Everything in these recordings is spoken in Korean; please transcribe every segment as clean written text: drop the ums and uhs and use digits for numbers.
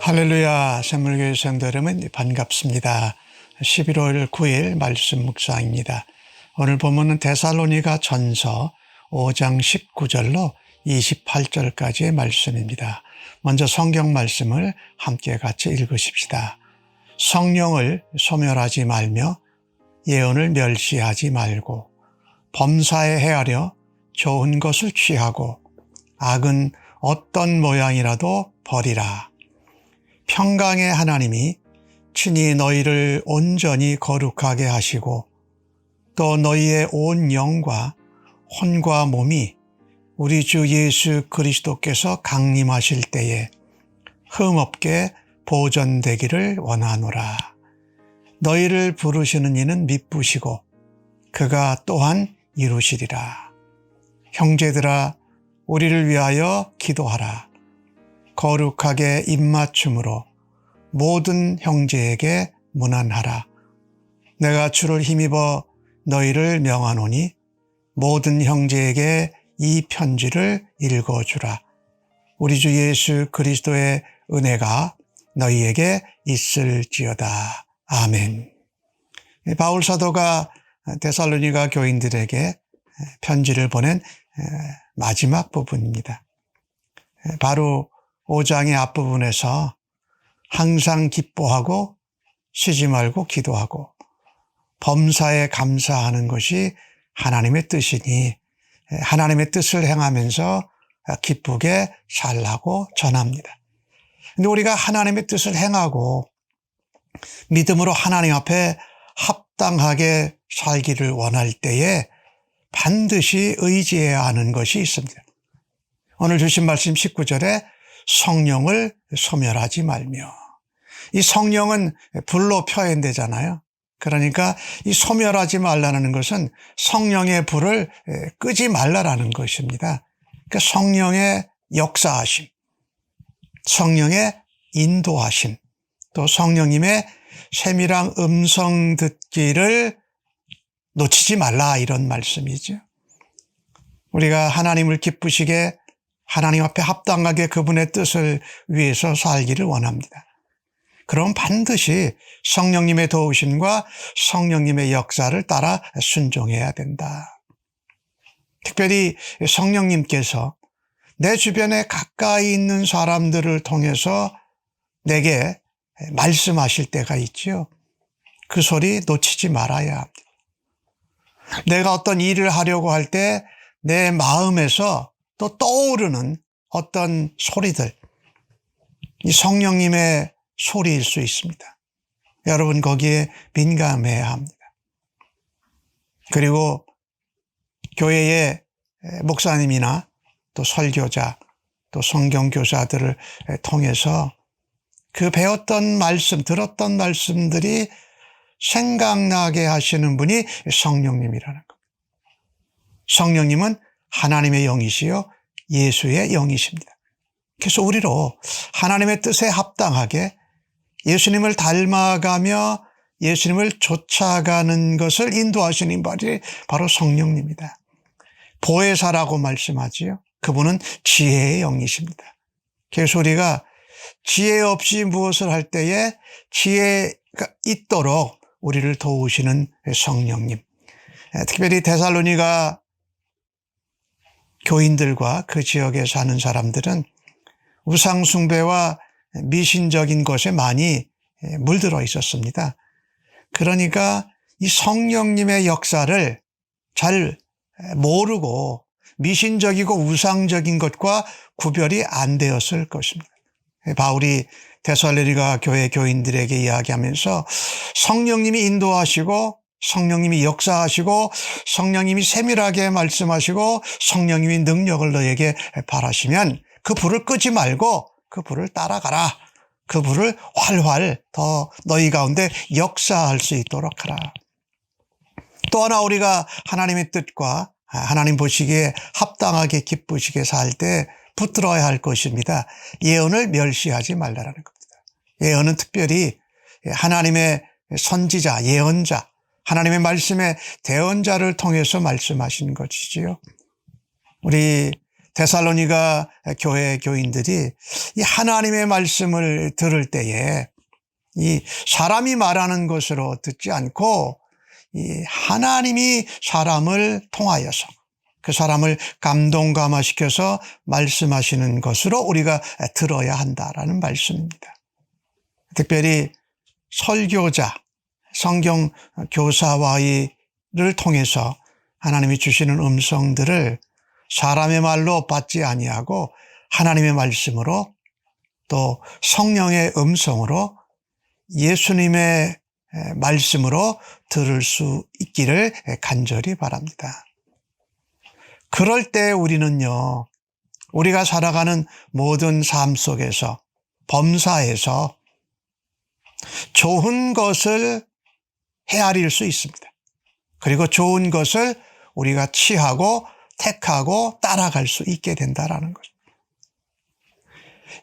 할렐루야, 샘물교회 성도 여러분 반갑습니다. 11월 9일 말씀 묵상입니다. 오늘 본문은 데살로니가 전서 5장 19절로 28절까지의 말씀입니다. 먼저 성경 말씀을 함께 같이 읽으십시다. 성령을 소멸하지 말며 예언을 멸시하지 말고 범사에 헤아려 좋은 것을 취하고 악은 어떤 모양이라도 버리라. 평강의 하나님이 친히 너희를 온전히 거룩하게 하시고 또 너희의 온 영과 혼과 몸이 우리 주 예수 그리스도께서 강림하실 때에 흠없게 보존되기를 원하노라. 너희를 부르시는 이는 미쁘시고 그가 또한 이루시리라. 형제들아, 우리를 위하여 기도하라. 거룩하게 입맞춤으로 모든 형제에게 문안하라. 내가 주를 힘입어 너희를 명하노니 모든 형제에게 이 편지를 읽어주라. 우리 주 예수 그리스도의 은혜가 너희에게 있을지어다. 아멘. 바울 사도가 데살로니가 교인들에게 편지를 보낸 마지막 부분입니다. 바로 5장의 앞부분에서 항상 기뻐하고 쉬지 말고 기도하고 범사에 감사하는 것이 하나님의 뜻이니 하나님의 뜻을 행하면서 기쁘게 살라고 전합니다. 근데 우리가 하나님의 뜻을 행하고 믿음으로 하나님 앞에 합당하게 살기를 원할 때에 반드시 의지해야 하는 것이 있습니다. 오늘 주신 말씀 19절에 성령을 소멸하지 말며, 이 성령은 불로 표현되잖아요. 그러니까 이 소멸하지 말라는 것은 성령의 불을 끄지 말라라는 것입니다. 그러니까 성령의 역사하심, 성령의 인도하심, 또 성령님의 세밀한 음성 듣기를 놓치지 말라, 이런 말씀이죠. 우리가 하나님을 기쁘시게 하나님 앞에 합당하게 그분의 뜻을 위해서 살기를 원합니다. 그럼 반드시 성령님의 도우심과 성령님의 역사를 따라 순종해야 된다. 특별히 성령님께서 내 주변에 가까이 있는 사람들을 통해서 내게 말씀하실 때가 있죠. 그 소리 놓치지 말아야 합니다. 내가 어떤 일을 하려고 할 때 내 마음에서 또 떠오르는 어떤 소리들, 이 성령님의 소리일 수 있습니다. 여러분 거기에 민감해야 합니다. 그리고 교회의 목사님이나 또 설교자, 또 성경교사들을 통해서 그 배웠던 말씀, 들었던 말씀들이 생각나게 하시는 분이 성령님이라는 겁니다. 성령님은 하나님의 영이시요 예수의 영이십니다. 그래서 우리로 하나님의 뜻에 합당하게 예수님을 닮아가며 예수님을 쫓아가는 것을 인도하시는 분이 바로 성령님입니다. 보혜사라고 말씀하지요. 그분은 지혜의 영이십니다. 그래서 우리가 지혜 없이 무엇을 할 때에 지혜가 있도록 우리를 도우시는 성령님. 특별히 데살로니가 교인들과 그 지역에 사는 사람들은 우상 숭배와 미신적인 것에 많이 물들어 있었습니다. 그러니까 이 성령님의 역사를 잘 모르고 미신적이고 우상적인 것과 구별이 안 되었을 것입니다. 바울이 데살로니가 교회 교인들에게 이야기하면서 성령님이 인도하시고 성령님이 역사하시고 성령님이 세밀하게 말씀하시고 성령님이 능력을 너에게 바라시면 그 불을 끄지 말고 그 불을 따라가라. 그 불을 활활 더 너희 가운데 역사할 수 있도록 하라. 또 하나 우리가 하나님의 뜻과 하나님 보시기에 합당하게 기쁘시게 살 때 붙들어야 할 것입니다. 예언을 멸시하지 말라는 겁니다. 예언은 특별히 하나님의 선지자, 예언자, 하나님의 말씀의 대언자를 통해서 말씀하신 것이지요. 우리 데살로니가 교회 교인들이 이 하나님의 말씀을 들을 때에 이 사람이 말하는 것으로 듣지 않고 이 하나님이 사람을 통하여서 그 사람을 감동감화시켜서 말씀하시는 것으로 우리가 들어야 한다라는 말씀입니다. 특별히 설교자, 성경 교사와를 통해서 하나님이 주시는 음성들을 사람의 말로 받지 아니하고 하나님의 말씀으로 또 성령의 음성으로 예수님의 말씀으로 들을 수 있기를 간절히 바랍니다. 그럴 때 우리는요, 우리가 살아가는 모든 삶 속에서 범사에서 좋은 것을 헤아릴 수 있습니다. 그리고 좋은 것을 우리가 취하고 택하고 따라갈 수 있게 된다라는 것.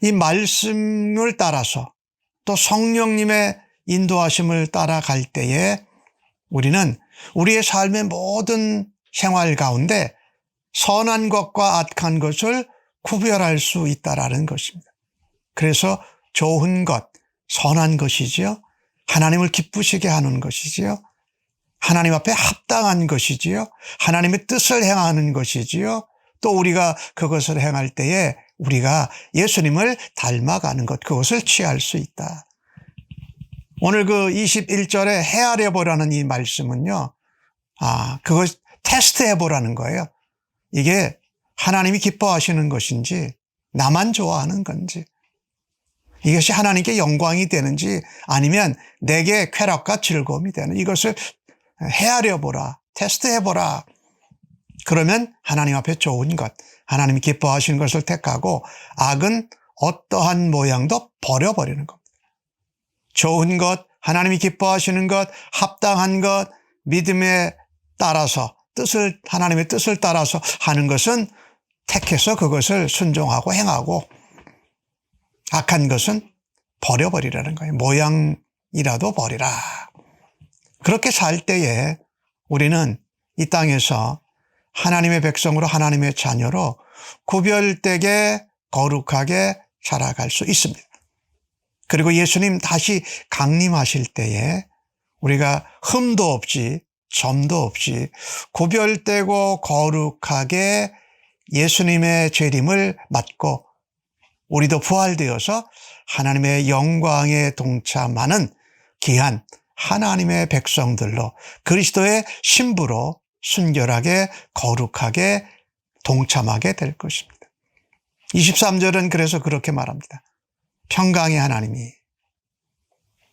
이 말씀을 따라서 또 성령님의 인도하심을 따라갈 때에 우리는 우리의 삶의 모든 생활 가운데 선한 것과 악한 것을 구별할 수 있다라는 것입니다. 그래서 좋은 것, 선한 것이지요. 하나님을 기쁘시게 하는 것이지요. 하나님 앞에 합당한 것이지요. 하나님의 뜻을 행하는 것이지요. 또 우리가 그것을 행할 때에 우리가 예수님을 닮아가는 것, 그것을 취할 수 있다. 오늘 그 21절에 헤아려 보라는 이 말씀은요, 그걸 테스트해 보라는 거예요. 이게 하나님이 기뻐하시는 것인지 나만 좋아하는 건지 이것이 하나님께 영광이 되는지 아니면 내게 쾌락과 즐거움이 되는 이것을 헤아려 보라, 테스트해 보라. 그러면 하나님 앞에 좋은 것, 하나님이 기뻐하시는 것을 택하고 악은 어떠한 모양도 버려버리는 겁니다. 좋은 것, 하나님이 기뻐하시는 것, 합당한 것, 믿음에 따라서 하나님의 뜻을 따라서 하는 것은 택해서 그것을 순종하고 행하고 악한 것은 버려버리라는 거예요. 모양이라도 버리라. 그렇게 살 때에 우리는 이 땅에서 하나님의 백성으로 하나님의 자녀로 구별되게 거룩하게 살아갈 수 있습니다. 그리고 예수님 다시 강림하실 때에 우리가 흠도 없이 점도 없이 구별되고 거룩하게 예수님의 재림을 맞고 우리도 부활되어서 하나님의 영광에 동참하는 귀한 하나님의 백성들로 그리스도의 신부로 순결하게 거룩하게 동참하게 될 것입니다. 23절은 그래서 그렇게 말합니다. 평강의 하나님이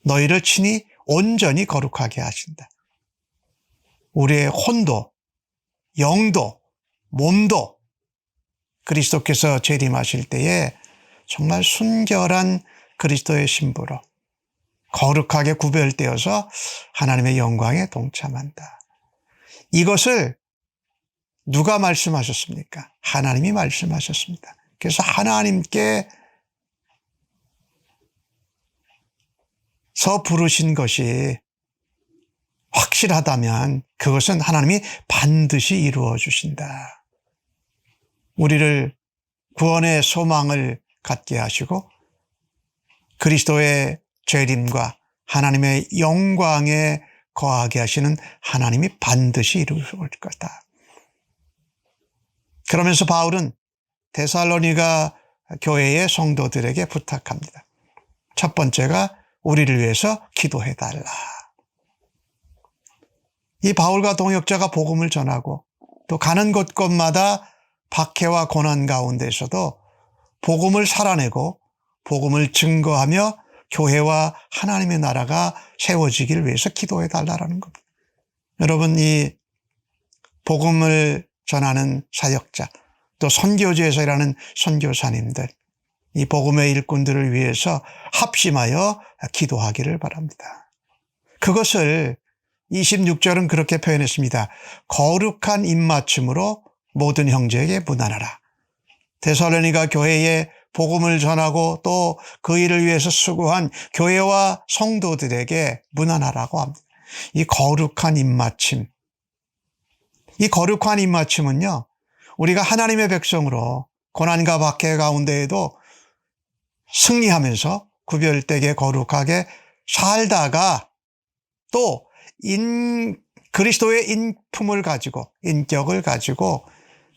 너희를 친히 온전히 거룩하게 하신다. 우리의 혼도, 영도, 몸도 그리스도께서 재림하실 때에 정말 순결한 그리스도의 신부로 거룩하게 구별되어서 하나님의 영광에 동참한다. 이것을 누가 말씀하셨습니까? 하나님이 말씀하셨습니다. 그래서 하나님께 서 부르신 것이 확실하다면 그것은 하나님이 반드시 이루어 주신다. 우리를 구원의 소망을 갖게 하시고 그리스도의 재림과 하나님의 영광에 거하게 하시는 하나님이 반드시 이루실 거다. 그러면서 바울은 데살로니가 교회의 성도들에게 부탁합니다. 첫 번째가 우리를 위해서 기도해달라. 이 바울과 동역자가 복음을 전하고 또 가는 곳곳마다 박해와 고난 가운데서도 복음을 살아내고 복음을 증거하며 교회와 하나님의 나라가 세워지기를 위해서 기도해달라는 겁니다. 여러분, 이 복음을 전하는 사역자 또 선교지에서 일하는 선교사님들 이 복음의 일꾼들을 위해서 합심하여 기도하기를 바랍니다. 그것을 26절은 그렇게 표현했습니다. 거룩한 입맞춤으로 모든 형제에게 문안하라. 데살로니가 교회에 복음을 전하고 또 그 일을 위해서 수고한 교회와 성도들에게 문안하라고 합니다. 이 거룩한 입맞춤. 이 거룩한 입맞춤은요, 우리가 하나님의 백성으로 고난과 박해 가운데에도 승리하면서 구별되게 거룩하게 살다가 또 그리스도의 인품을 가지고 인격을 가지고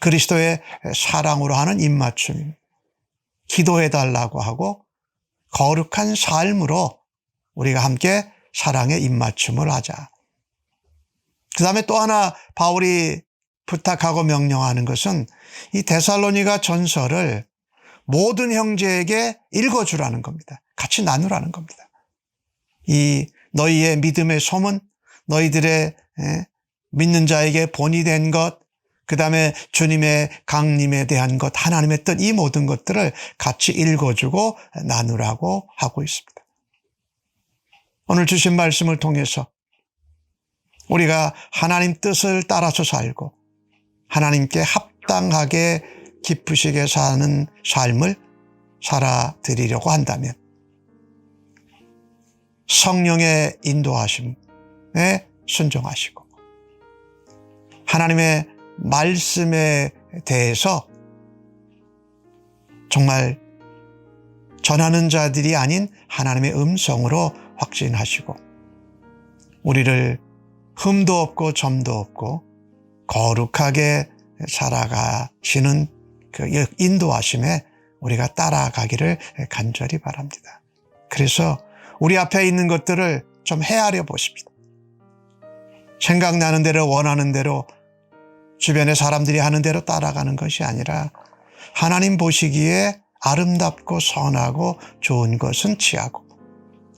그리스도의 사랑으로 하는 입맞춤, 기도해달라고 하고 거룩한 삶으로 우리가 함께 사랑의 입맞춤을 하자. 그 다음에 또 하나 바울이 부탁하고 명령하는 것은 이 데살로니가 전서를 모든 형제에게 읽어주라는 겁니다. 같이 나누라는 겁니다. 이 너희의 믿음의 소문, 너희들의 믿는 자에게 본이 된 것, 그 다음에 주님의 강림에 대한 것, 하나님의 뜻, 이 모든 것들을 같이 읽어주고 나누라고 하고 있습니다. 오늘 주신 말씀을 통해서 우리가 하나님 뜻을 따라서 살고 하나님께 합당하게 기쁘시게 사는 삶을 살아드리려고 한다면 성령의 인도하심에 순종하시고 하나님의 말씀에 대해서 정말 전하는 자들이 아닌 하나님의 음성으로 확신하시고 우리를 흠도 없고 점도 없고 거룩하게 살아가시는 그 인도하심에 우리가 따라가기를 간절히 바랍니다. 그래서 우리 앞에 있는 것들을 좀 헤아려 보십시다. 생각나는 대로 원하는 대로 주변의 사람들이 하는 대로 따라가는 것이 아니라 하나님 보시기에 아름답고 선하고 좋은 것은 취하고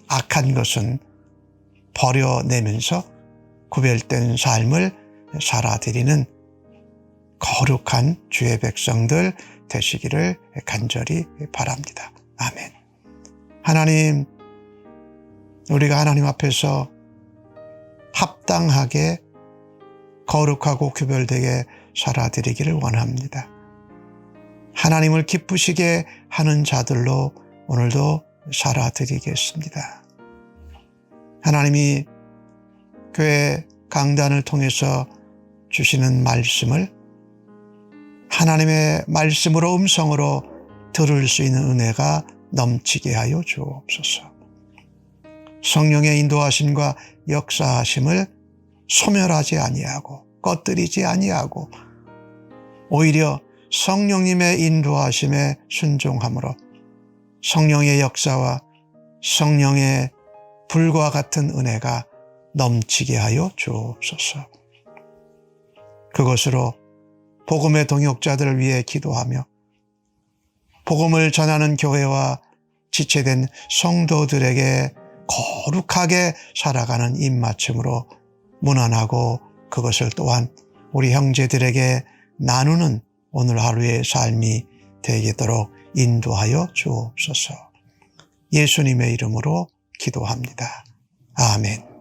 악한 것은 버려내면서 구별된 삶을 살아드리는 거룩한 주의 백성들 되시기를 간절히 바랍니다. 아멘. 하나님, 우리가 하나님 앞에서 합당하게 거룩하고 구별되게 살아드리기를 원합니다. 하나님을 기쁘시게 하는 자들로 오늘도 살아드리겠습니다. 하나님이 교회 강단을 통해서 주시는 말씀을 하나님의 말씀으로 음성으로 들을 수 있는 은혜가 넘치게 하여 주옵소서. 성령의 인도하심과 역사하심을 소멸하지 아니하고 꺼뜨리지 아니하고 오히려 성령님의 인도하심에 순종함으로 성령의 역사와 성령의 불과 같은 은혜가 넘치게 하여 주옵소서. 그것으로 복음의 동역자들을 위해 기도하며 복음을 전하는 교회와 지체된 성도들에게 거룩하게 살아가는 입맞춤으로 문안하고 그것을 또한 우리 형제들에게 나누는 오늘 하루의 삶이 되도록 인도하여 주옵소서. 예수님의 이름으로 기도합니다. 아멘.